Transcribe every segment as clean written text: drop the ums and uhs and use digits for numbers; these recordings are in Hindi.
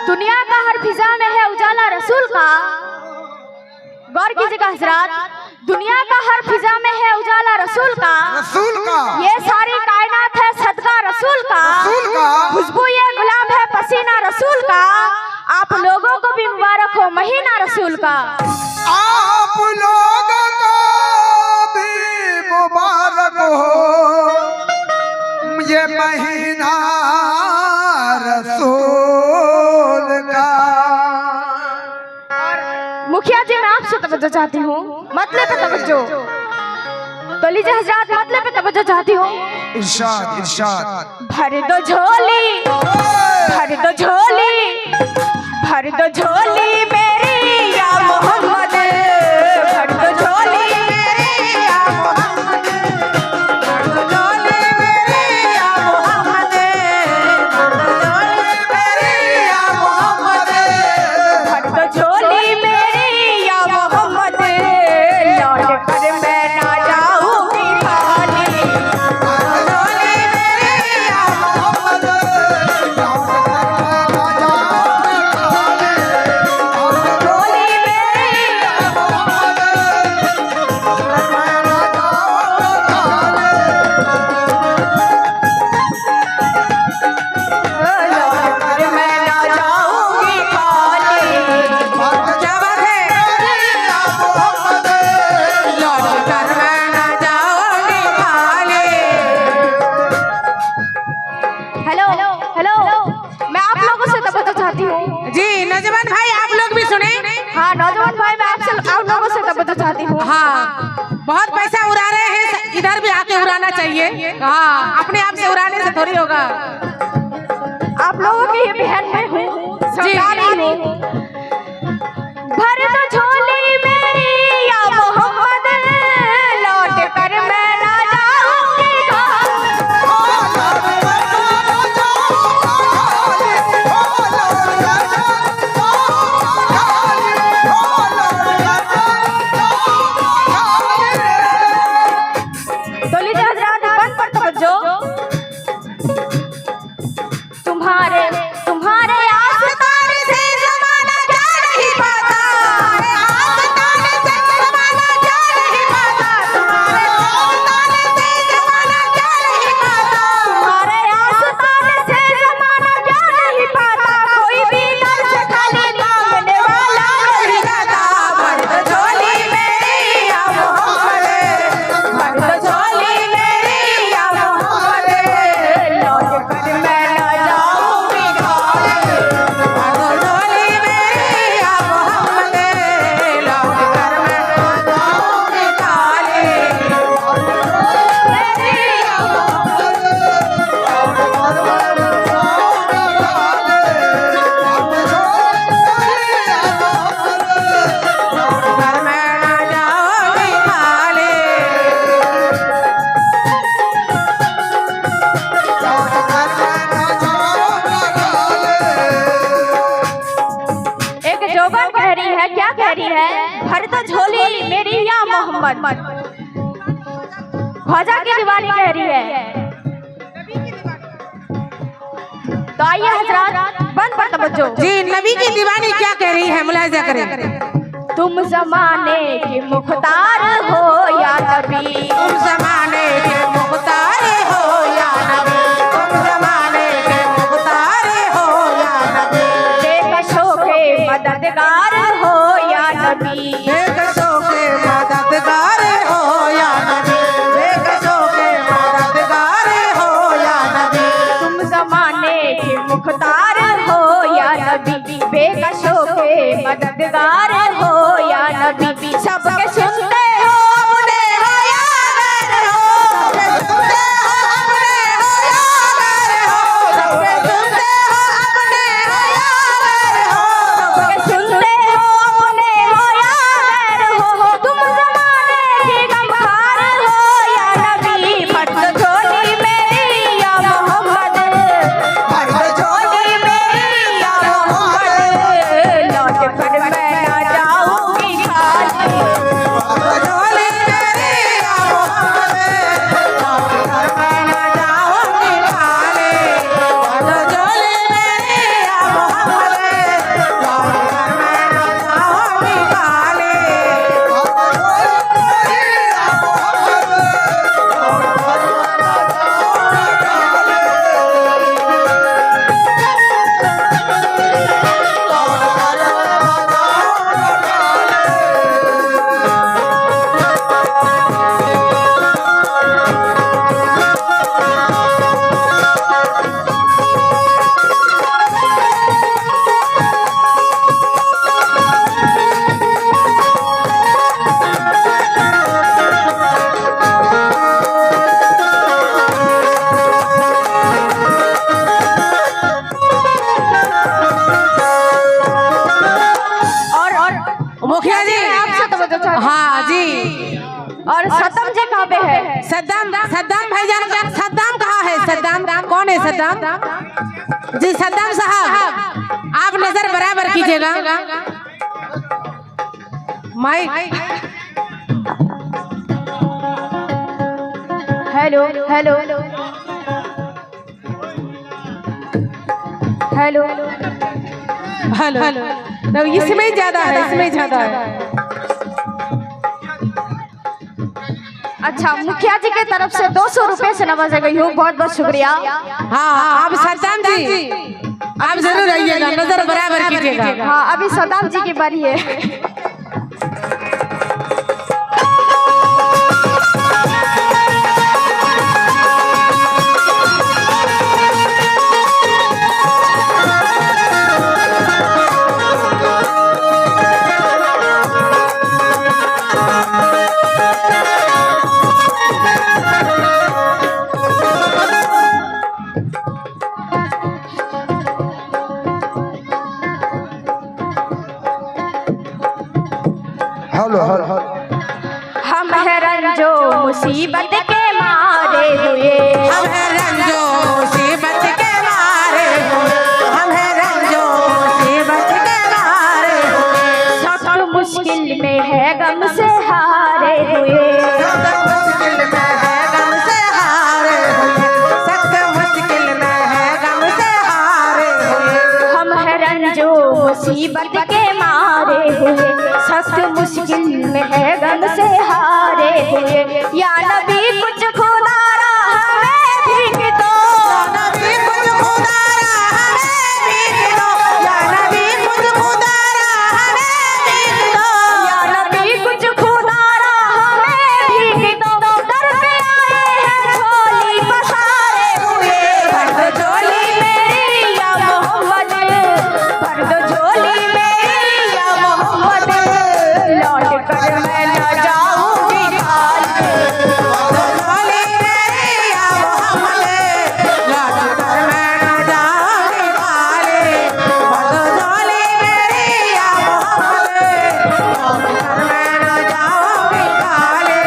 दुनिया का हर फिजा में है उजाला रसूल का। गौर कीजिएगा हजरात, दुनिया का हर फिजा में है उजाला रसूल का। ये सारी कायनात है सदका रसूल का। खुशबू ये गुलाब है पसीना रसूल का। आप लोगों को भी मुबारक हो महीना रसूल का। आप लोगों को भी मुबारक हो ये महीना रसूल का। मुखिया जी मैं आपसे तवज्जो चाहती हूँ, मतले पे तवज्जो। तो लीजिए हजरात, मतले पे तवज्जो चाहती हूँ। इरशाद इरशाद। भर दो झोली, भर दो झोली, भर दो झोली मेरी या मोहम्मद। भर दो झोली मेरी या मोहम्मद। भर दो झोली मेरी या मोहम्मद। भर दो झोली मेरी या मोहम्मद। भर दो झोली मेरी या मोहम्मद। लौट कर मैं ना जाऊंगी खाली। भर दो झोली मेरी या मोहम्मद। नौजवान भाई मैं आपसे आप लोगों से तवज्जो चाहती हूँ। हाँ, बहुत पैसा उड़ा रहे हैं, इधर भी आके उड़ाना चाहिए। हाँ, अपने आप से उड़ाने से थोड़ी होगा। आप लोगों की बहन मैं हूँ, सरकारी हूँ। भर दो झोली मेरी या मोहम्मद। लौट कर मैं ना जाऊंगी क्या कह रही है? भर दो झोली मेरी या मोहम्मद। ख्वाजा की दीवानी कह रही है। तो आइए हजरात बंद पर तवज्जो। जी, नबी की दीवानी क्या कह रही है, मुलाहिजा करें। तुम जमाने के मुख्तार हो या नबी। तुम जमाने के मुख्तार हो या नबी। तुम जमाने के मुख्तार हो या नबी। बेकशों के मददगार हो या नबी। बेकशों के मददगार हो या नबी। बेकशों के मददगार हो या नबी। तुम जमाने के मुख्तार हो या नबी। बेकशों के मददगार हो या नबी। सबके सुनते हो अपने हो या गैर हो। सुनते हो अपने हो या गैर हो। सबके सुनते हो अपने हो या गैर हो। सबके सुनते हो अपने हो या गैर हो। तुम जमाने की गमखार हो या नबी। भर दो झोली मेरी या मोहम्मद। भर दो झोली मेरी या मोहम्मद। लौट कर मैं ना जाऊंगी और सद्दाम जी कहाँ पे है? सद्दाम सद्दाम भाईजान का सद्दाम कहाँ है? सद्दाम कौन है? सद्दाम जी सद्दाम साहब आप नजर बराबर कीजिएगा। Mic hello hello hello hello तो इसमें ज्यादा है, इसमें ज्यादा है। अच्छा, मुखिया जी के तरफ से 200 रुपए से नवाजा गई हूँ, बहुत बहुत शुक्रिया। हाँ आप सद्दाम जी आप जरूर आइएगा, नजर बराबर कीजिएगा। हाँ अभी सद्दाम जी की बारी है। हेलो हेलो हम है रंजो मुसीबत के मारे हुए, हम है रंजो मुसीबत के मारे हुए, हम है रंजो मुसीबत के मारे हुए, सख्त मुश्किल में है गम से हारे हुए, सख्त मुश्किल में है गम से हारे हुए, सख्त मुश्किल में है गम से हारे हुए, हम है रंजो मुसीबत के मारे हुए, सख्त मुश्किल में है गम से हारे हुए। या नबी कुछ खुदा हमें भीख दो, नबी कुछ खुदा हमें भीख दो, या नबी कुछ खुदा हमें भीख दो, या नबी कुछ खुदा हमें भीख दो। दर पे आए हैं झोली पसारे हुए, भर दो झोली मेरी या मोहम्मद, भर दो झोली मेरी या मोहम्मद, लौट कर मैं न जाऊंगी खाली। झोली मेरी या मोहम्मद, लौट कर मैं न जाऊंगी खाली, झोली मेरी या मोहम्मद, लौट कर मैं न जाऊंगी खाली।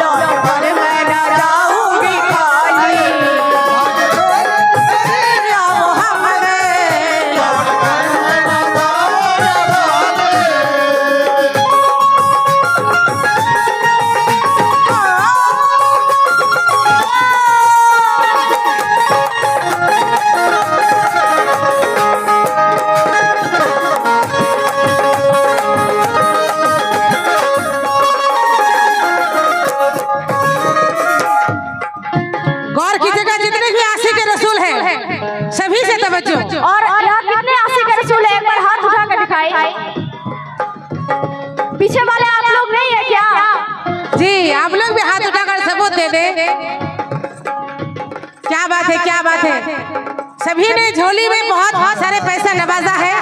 लौट कर मैं न जाऊंगी खाली। या मोहम्मद, लौट कर मैं न गौर कीजिएगा, जितने भी आशिक के रसूल हैं सभी से तवज्जो। और यहाँ कितने आशिक रसूल हैं, एक बार हाथ उठा कर दिखाए। पीछे वाले आप लोग नहीं है क्या? जी आप लोग भी हाथ उठाकर सबूत दे दे। क्या बात है, क्या बात है। सभी ने झोली में बहुत बहुत सारे पैसा नवाजा है,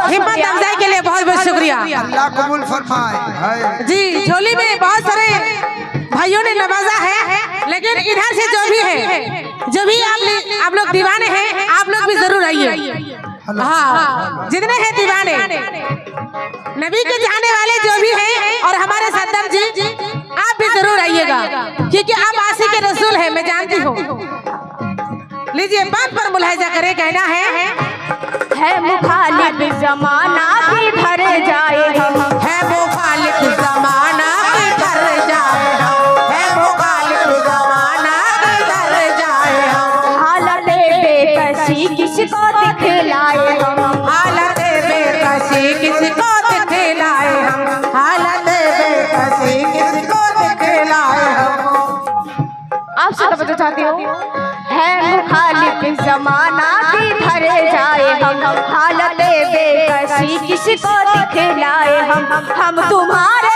हिम्मत अफजाई के लिए बहुत बहुत शुक्रिया। अल्लाह कबूल फरमाए। जी झोली में बहुत सारे भाइयों ने नवाजा है, लेकिन इधर से जो भी आप लोग दीवाने हैं, आप लोग भी जरूर आइए। हाँ जितने हैं दीवाने, नबी के चाहने वाले जो भी हैं, और हमारे सद्दाम जी आप भी जरूर आइएगा, क्योंकि आप आशिक के रसूल हैं, मैं जानती हूँ। लीजिए बात पर मुलाहिजा करें, कहना है मुखालिफ जमाना किधर जाए हम, है मुखालिफ जमाना किधर जाए हम, है मुखालिफ जमाना किधर जाए हम, हालत बेकसी किसको दिखलाए हम, हालत बेकसी किसको दिखलाए हम, हालत बेकसी किसको दिखलाए हम। आपसे तो चाहती हूँ, है मुखालिफ जमाना किधर जाए हम, हालत बेकसी किसको दिखलाए हम तुम्हारे